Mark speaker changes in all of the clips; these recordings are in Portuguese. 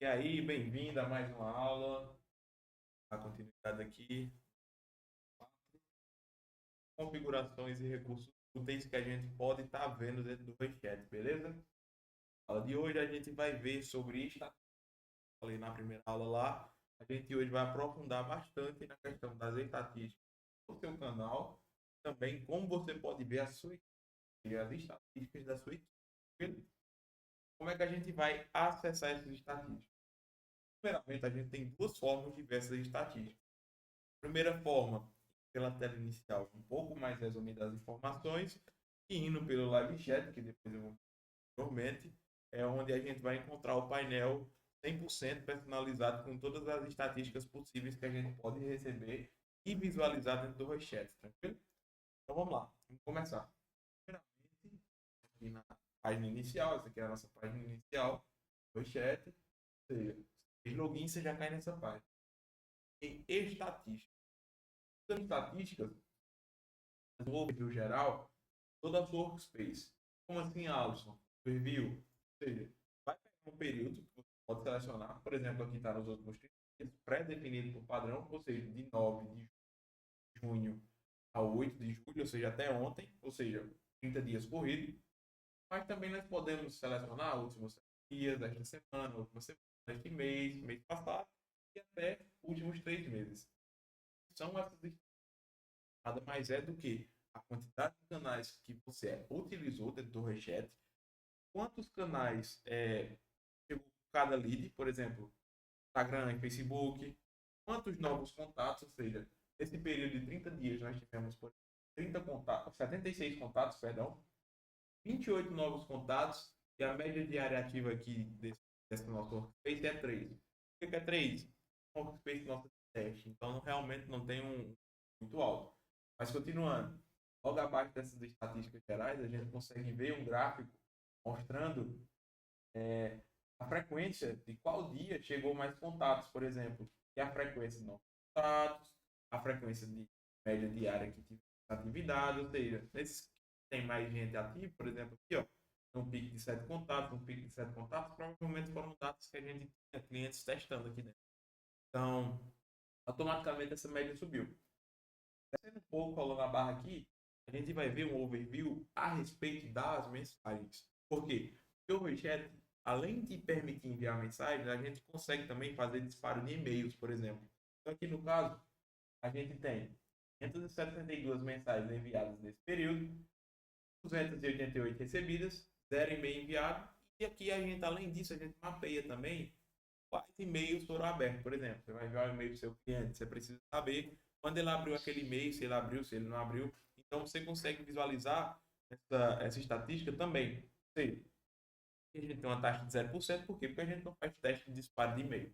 Speaker 1: E aí, bem-vindo a mais uma aula. A continuidade aqui, configurações e recursos úteis que a gente pode estar vendo dentro do WeChat, beleza? Na aula de hoje a gente vai ver sobre estatística. Falei na primeira aula lá. A gente hoje vai aprofundar bastante na questão das estatísticas do seu canal, também como você pode ver as estatísticas da sua equipe. Beleza? Como é que a gente vai acessar essas estatísticas? Primeiramente, a gente tem duas formas de ver essas estatísticas. Primeira forma, pela tela inicial, um pouco mais resumida as informações, e indo pelo live chat, que depois eu vou normalmente, é onde a gente vai encontrar o painel 100% personalizado com todas as estatísticas possíveis que a gente pode receber e visualizar dentro do WeChat, tranquilo? Então vamos lá, vamos começar. Primeiramente, aqui na página inicial, essa aqui é a nossa página inicial, WeChat, ou seja, login você já cai nessa página. Em estatística. As estatísticas, o overview geral, toda a sua workspace. Como assim, Alisson? Overview? Ou seja, vai pegar um período que você pode selecionar, por exemplo, aqui está nos últimos 30 dias, pré-definido por padrão, ou seja, de 9 de junho a 8 de julho, ou seja, até ontem, ou seja, 30 dias corridos. Mas também nós podemos selecionar últimos 7 dias desta semana, última semana deste mês, mês passado, e até últimos 3 meses. São essas nada mais é do que a quantidade de canais que você utilizou dentro do WeChat, quantos canais chegou cada lead, por exemplo, Instagram e Facebook, quantos novos contatos, ou seja, nesse período de 30 dias nós tivemos por 30 contatos, 76 contatos, perdão, 28 novos contatos e a média diária ativa aqui desse nosso workspace é 3. Por que é 3? Um workspace nosso de teste, então realmente não tem um muito alto. Mas continuando, logo abaixo dessas estatísticas gerais, a gente consegue ver um gráfico mostrando a frequência de qual dia chegou mais contatos, por exemplo, e a frequência de novos contatos, a frequência de média diária que tive atividade, ou seja, nesses que tem mais gente ativa, por exemplo, aqui, ó, um pico de 7 contatos, um pico de 7 contatos, provavelmente foram dados que a gente tinha clientes testando aqui dentro. Então, automaticamente essa média subiu. Descendo um pouco ao longo da barra aqui, a gente vai ver um overview a respeito das mensagens. Por quê? Porque o WeChat, além de permitir enviar mensagens, a gente consegue também fazer disparo de e-mails, por exemplo. Então, aqui no caso, a gente tem 572 mensagens enviadas nesse período, 288 recebidas, 0 e-mail enviado. E aqui a gente, além disso, a gente mapeia também quais e-mails foram abertos. Por exemplo, você vai enviar um e-mail para o seu cliente, você precisa saber quando ele abriu aquele e-mail, se ele abriu, se ele não abriu. Então você consegue visualizar essa estatística também. Ou seja, a gente tem uma taxa de 0%, por quê? Porque a gente não faz teste de disparo de e-mail.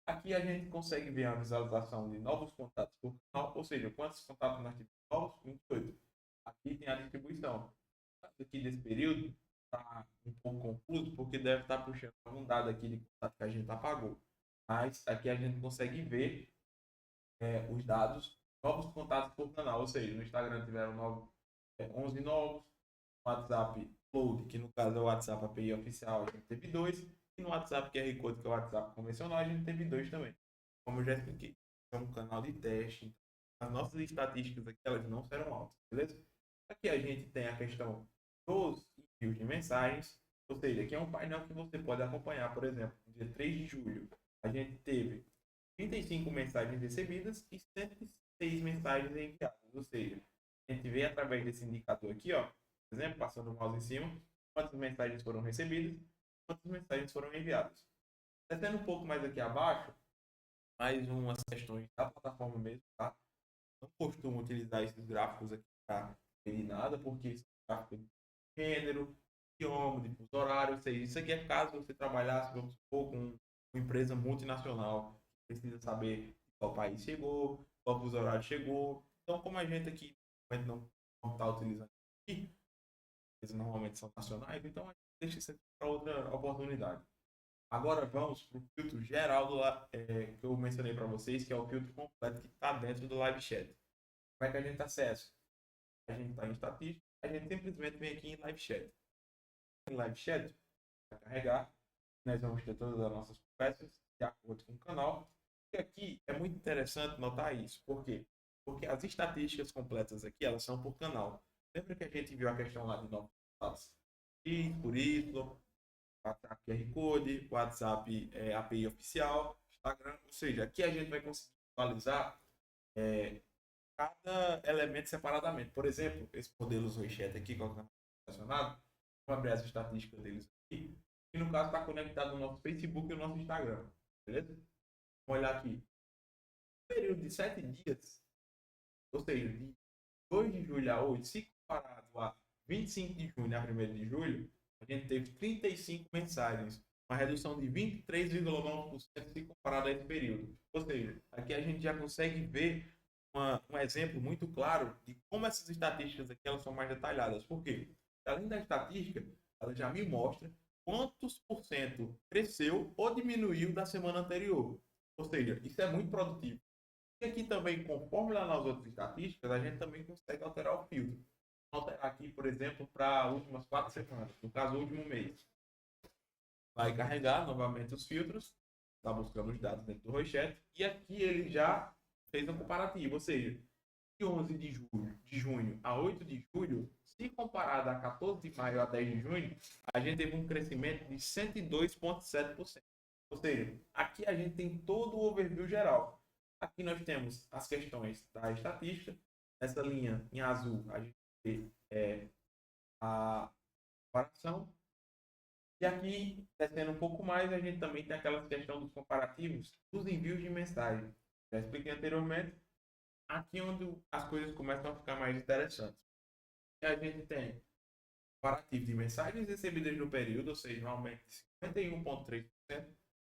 Speaker 1: Aqui a gente consegue ver a visualização de novos contatos por canal, ou seja, quantos contatos nós tivemos novos? 28. Aqui tem a distribuição. Aqui desse período está um pouco confuso, porque deve estar puxando algum dado aqui de contato que a gente apagou. Mas aqui a gente consegue ver os dados, novos contatos por canal, ou seja, no Instagram tiveram 11 novos, no WhatsApp Load, que no caso é o WhatsApp API oficial, a gente teve 2, e no WhatsApp QR Code, que é o WhatsApp convencional, a gente teve 2 também. Como eu já expliquei, é um canal de teste, então as nossas estatísticas aqui elas não serão altas, beleza? Aqui a gente tem a questão dos envios de mensagens, ou seja, aqui é um painel que você pode acompanhar, por exemplo, no dia 3 de julho, a gente teve 35 mensagens recebidas e 106 mensagens enviadas. Ou seja, a gente vê através desse indicador aqui, ó, por exemplo, passando o mouse em cima, quantas mensagens foram recebidas, quantas mensagens foram enviadas. Descendo um pouco mais aqui abaixo, mais umas questões da plataforma mesmo, tá? Não costumo utilizar esses gráficos aqui para medir nada, porque são gráficos de gênero, idioma, de fuso horário, ou seja, isso aqui é caso você trabalhasse, vamos supor, com uma empresa multinacional, precisa saber qual país chegou, qual fuso horário chegou. Então, como a gente aqui não está utilizando aqui, eles normalmente são nacionais, então a gente deixa isso aqui para outra oportunidade. Agora vamos para o filtro geral que eu mencionei para vocês, que é o filtro completo que está dentro do Live Chat. Como é que a gente acessa? A gente está em estatística, a gente simplesmente vem aqui em Live Chat. Em Live Chat, vai carregar, Nós vamos ter todas as nossas conversas de acordo com o canal. E aqui é muito interessante notar isso. Por quê? Porque as estatísticas completas aqui, elas são por canal. Lembra que a gente viu a questão lá de novos dados? X por Y, WhatsApp QR Code, WhatsApp API oficial, Instagram. Ou seja, aqui a gente vai conseguir visualizar cada elemento separadamente. Por exemplo, esse modelo Zoichat aqui, que é o canal relacionado, vamos abrir as estatísticas deles aqui. E no caso está conectado no nosso Facebook e no nosso Instagram. Beleza? Vamos olhar aqui. No período de 7 dias, ou seja, de 2 de julho a hoje, se comparado a 25 de junho a 1º de julho, a gente teve 35 mensagens, uma redução de 23,9% se comparado a esse período. Ou seja, aqui a gente já consegue ver um exemplo muito claro de como essas estatísticas aqui elas são mais detalhadas. Por quê? Além da estatística, ela já me mostra quantos por cento cresceu ou diminuiu da semana anterior. Ou seja, isso é muito produtivo. E aqui também, conforme lá nas outras estatísticas, a gente também consegue alterar o filtro. Alterar aqui, por exemplo, para as últimas 4 semanas, no caso, o último mês. Vai carregar novamente os filtros, está buscando os dados dentro do Roichat, e aqui ele já fez um comparativo, ou seja, de 11 de junho a 8 de julho, se comparado a 14 de maio a 10 de junho, a gente teve um crescimento de 102,7%. Ou seja, aqui a gente tem todo o overview geral. Aqui nós temos as questões da estatística. Nessa linha em azul, a gente tem a comparação. E aqui, descendo um pouco mais, a gente também tem aquela questão dos comparativos dos envios de mensagem. Já expliquei anteriormente. Aqui onde as coisas começam a ficar mais interessantes. E a gente tem comparativo de mensagens recebidas no período, ou seja, um aumento de 51,3%.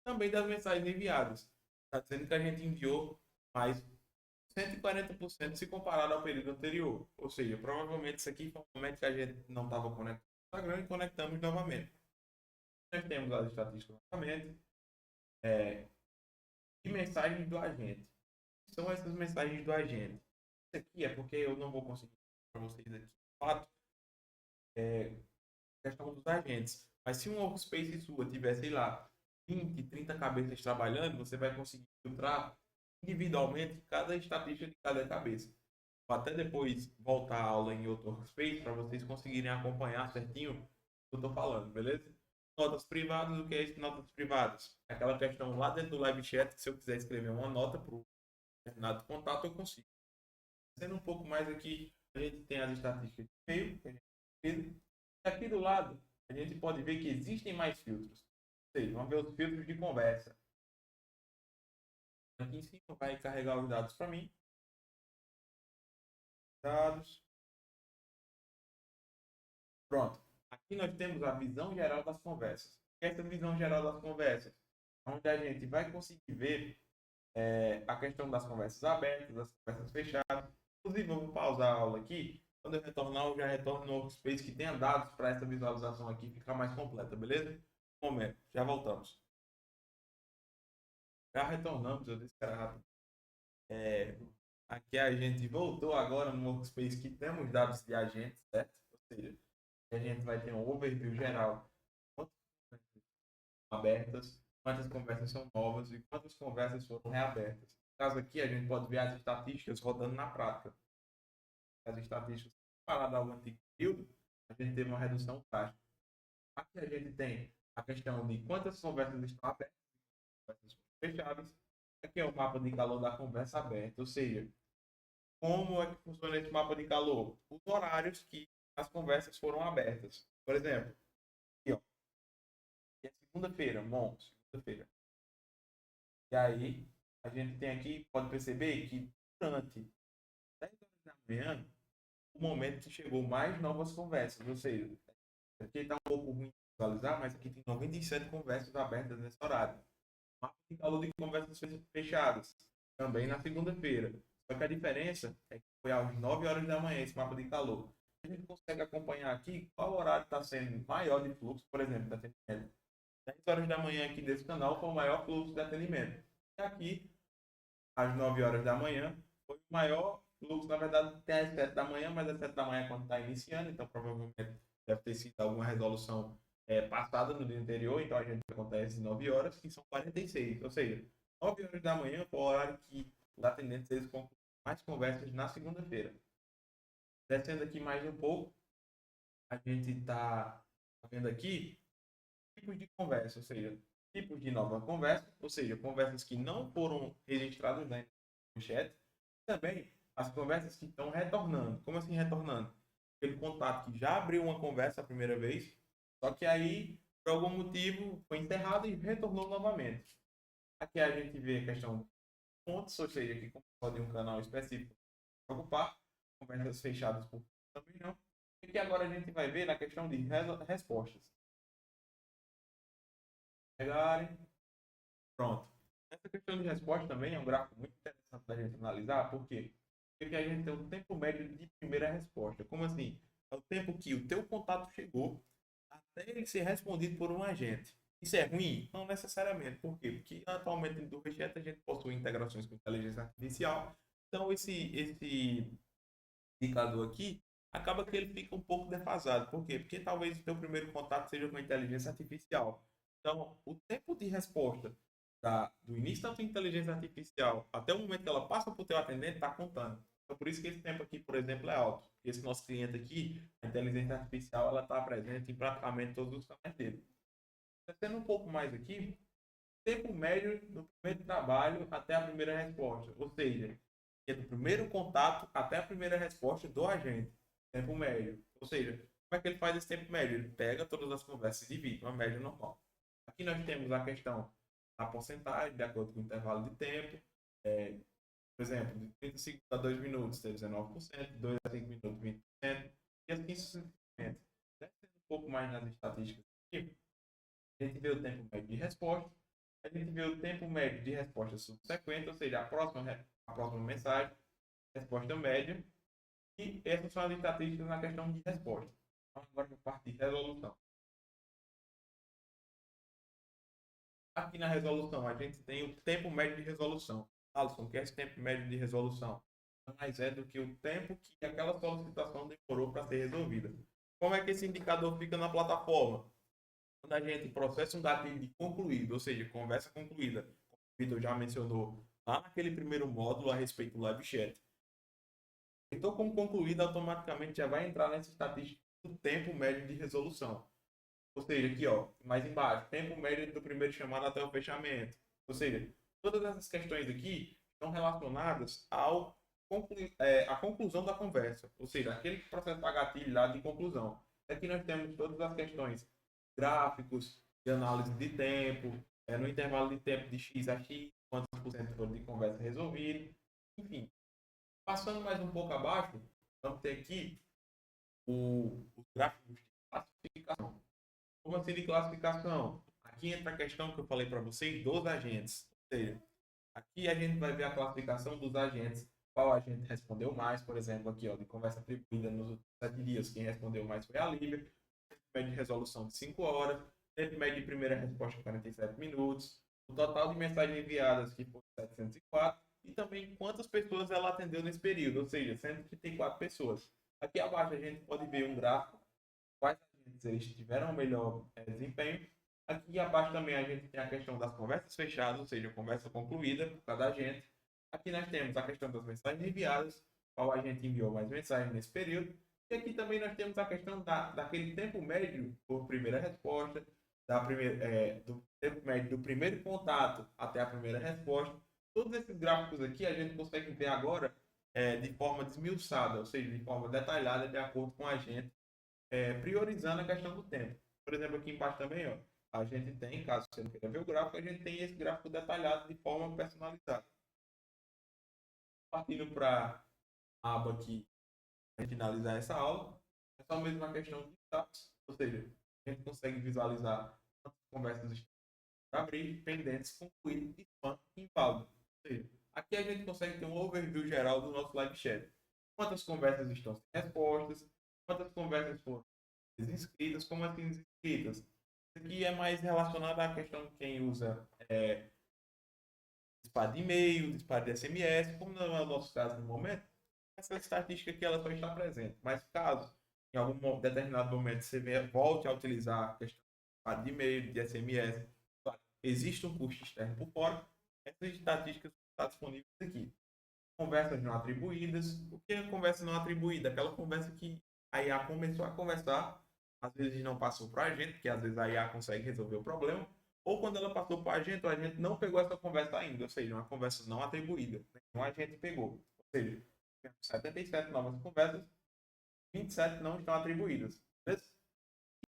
Speaker 1: Também das mensagens enviadas. Está dizendo que a gente enviou mais 140% se comparado ao período anterior. Ou seja, provavelmente isso aqui foi um momento que a gente não estava conectado no Instagram e conectamos novamente. Nós temos as estatísticas novamente de mensagens do agente. O que são essas mensagens do agente? Isso aqui é porque eu não vou conseguir para vocês aqui, de fato, questão dos agentes. Mas se um workspace sua tiver, sei lá, 20, 30 cabeças trabalhando, você vai conseguir filtrar individualmente cada estatística de cada cabeça. Vou até depois voltar a aula em outro workspace para vocês conseguirem acompanhar certinho o que eu estou falando, beleza? Notas privadas, o que é isso? Notas privadas? É aquela questão lá dentro do live chat, que se eu quiser escrever uma nota para o determinado contato, eu consigo. Sendo um pouco mais aqui, a gente tem as estatísticas de e-mail, que a gente fez. E aqui do lado, a gente pode ver que existem mais filtros. Ou seja, vamos ver os filtros de conversa. Aqui em cima vai carregar os dados para mim. Dados. Pronto. Aqui nós temos a visão geral das conversas. Essa visão geral das conversas, onde a gente vai conseguir ver a questão das conversas abertas, das conversas fechadas. Inclusive, eu vou pausar a aula aqui. Quando eu retornar, eu já retorno no workspace que tenha dados para essa visualização aqui ficar mais completa, beleza? Um momento, já voltamos. Já retornamos, eu disse que era rápido. Aqui a gente voltou agora no workspace que temos dados de agentes, certo? Ou seja, a gente vai ter um overview geral de quantas conversas são abertas, quantas conversas são novas e quantas conversas foram reabertas. No caso aqui, a gente pode ver as estatísticas rodando na prática. As estatísticas comparadas ao antigo período, a gente teve uma redução drástica. Aqui a gente tem a questão de quantas conversas estão abertas e quantas fechadas. Aqui é o mapa de calor da conversa aberta, ou seja, como é que funciona esse mapa de calor? Os horários que as conversas foram abertas. Por exemplo, aqui, ó, é segunda-feira, segunda-feira. E aí, a gente tem aqui, pode perceber que durante 10 horas da manhã, o momento que chegou mais novas conversas. Ou seja, aqui está um pouco ruim de visualizar, mas aqui tem 97 conversas abertas nesse horário. Mapa de calor de conversas fechadas, também na segunda-feira. Só que a diferença é que foi às 9 horas da manhã esse mapa de calor. A gente consegue acompanhar aqui qual horário está sendo maior de fluxo, por exemplo, de atendimento. 10 horas da manhã aqui desse canal foi o maior fluxo de atendimento. E aqui, às 9 horas da manhã, foi o maior fluxo. Na verdade, tem às 7 da manhã, mas às 7 da manhã é quando está iniciando, então provavelmente deve ter sido alguma resolução passada no dia anterior, então a gente acontece 9 horas, que são 46. Ou seja, 9 horas da manhã foi o horário que os atendentes eles concluem mais conversas na segunda-feira. Descendo aqui mais um pouco, a gente está vendo aqui tipos de conversa, ou seja, tipos de nova conversa, ou seja, conversas que não foram registradas no chat, também as conversas que estão retornando. Como assim retornando? Aquele contato que já abriu uma conversa a primeira vez, só que aí, por algum motivo, foi enterrado e retornou novamente. Aqui a gente vê a questão de pontos, ou seja, que como pode um canal específico ocupar, conversas fechadas por também não. E que agora a gente vai ver na questão de respostas. Pegarem. Pronto. Essa questão de resposta também é um gráfico muito interessante da gente analisar, por quê? Porque a gente tem o tempo médio de primeira resposta. Como assim? É o tempo que o teu contato chegou até ele ser respondido por um agente. Isso é ruim? Não necessariamente. Por quê? Porque atualmente no Rejet a gente possui integrações com inteligência artificial. Então esse indicador aqui acaba que ele fica um pouco defasado. Por quê? Porque talvez o teu primeiro contato seja com a inteligência artificial. Então, o tempo de resposta do início da tua inteligência artificial até o momento que ela passa para o teu atendente está contando. Então, por isso que esse tempo aqui, por exemplo, é alto. Esse nosso cliente aqui, a inteligência artificial, ela está presente em praticamente todos os canais dele. Descendo um pouco mais aqui, tempo médio do primeiro trabalho até a primeira resposta. Ou seja, é do primeiro contato até a primeira resposta do agente. Tempo médio. Ou seja, como é que ele faz esse tempo médio? Ele pega todas as conversas e divide, uma média normal. Aqui nós temos a questão da porcentagem, de acordo com o intervalo de tempo. Por exemplo, de 30 segundos a 2 minutos, tem 19%, de 2 a 5 minutos, 20%, e assim sucessivamente. Descendo um pouco mais nas estatísticas aqui, a gente vê o tempo médio de resposta, a gente vê o tempo médio de resposta subsequente, ou seja, a próxima mensagem, resposta média, e essas são as estatísticas na questão de resposta. Então, agora para a parte de resolução. Aqui na resolução, a gente tem o tempo médio de resolução. Alisson, o que é esse tempo médio de resolução? Mais é do que o tempo que aquela solicitação demorou para ser resolvida. Como é que esse indicador fica na plataforma? Quando a gente processa um gatilho de concluído, ou seja, conversa concluída, como o Vitor já mencionou lá naquele primeiro módulo a respeito do live chat. Então, como concluído, automaticamente já vai entrar nessa estatística do tempo médio de resolução. Ou seja, aqui, ó, mais embaixo, tempo médio do primeiro chamado até o fechamento. Ou seja, todas essas questões aqui estão relacionadas à conclusão da conversa. Ou seja, aquele processo para gatilho lá de conclusão. Aqui nós temos todas as questões gráficos, de análise de tempo, no intervalo de tempo de X a X, quantos por cento foram de conversa resolvido. Enfim, passando mais um pouco abaixo, vamos ter aqui os gráficos de classificação. Como assim de classificação? Aqui entra a questão que eu falei para vocês dos agentes. Ou seja, aqui a gente vai ver a classificação dos agentes. Qual agente respondeu mais, por exemplo, aqui ó, de conversa atribuída nos últimos 7 dias. Quem respondeu mais foi a Lívia. Tempo médio de resolução de 5 horas. Tempo médio de primeira resposta 47 minutos. O total de mensagens enviadas que foi 704. E também quantas pessoas ela atendeu nesse período, ou seja, 134 pessoas. Aqui abaixo a gente pode ver um gráfico quais agentes eles tiveram o melhor desempenho. Aqui abaixo também a gente tem a questão das conversas fechadas, ou seja, conversa concluída por cada agente. Aqui nós temos a questão das mensagens enviadas, qual agente enviou mais mensagens nesse período. E aqui também nós temos a questão daquele tempo médio por primeira resposta, do tempo médio do primeiro contato até a primeira resposta. Todos esses gráficos aqui a gente consegue ver agora de forma desmiuçada, ou seja, de forma detalhada, de acordo com o agente, priorizando a questão do tempo. Por exemplo, aqui embaixo também, ó, a gente tem, caso você não queira ver o gráfico, a gente tem esse gráfico detalhado de forma personalizada. Partindo para a aba aqui, para finalizar essa aula, é só mesmo uma questão de status, ou seja, a gente consegue visualizar quantas conversas estão para abrir, pendentes, concluídas e spam inválido. Ou seja, aqui a gente consegue ter um overview geral do nosso live chat. Quantas conversas estão sem respostas, quantas conversas foram inscritas, como assim inscritas. Isso aqui é mais relacionado à questão de quem usa disparo de e-mail, disparo de SMS, como não é o nosso caso no momento, essa estatística aqui ela só está presente. Mas caso em algum determinado momento você volte a utilizar a questão de e-mail, de SMS. Existe um custo externo por fora. Essas estatísticas estão disponíveis aqui. Conversas não atribuídas. O que é conversa não atribuída? Aquela conversa que a IA começou a conversar, às vezes não passou para a gente, porque às vezes a IA consegue resolver o problema, ou quando ela passou para a gente não pegou essa conversa ainda, ou seja, uma conversa não atribuída. Nenhum agente pegou. Ou seja, 77 novas conversas, 27 não estão atribuídas. Beleza?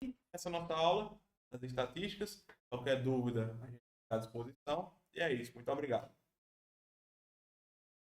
Speaker 1: E essa é a nossa aula das estatísticas. Qualquer dúvida, a gente está à disposição. E é isso. Muito obrigado.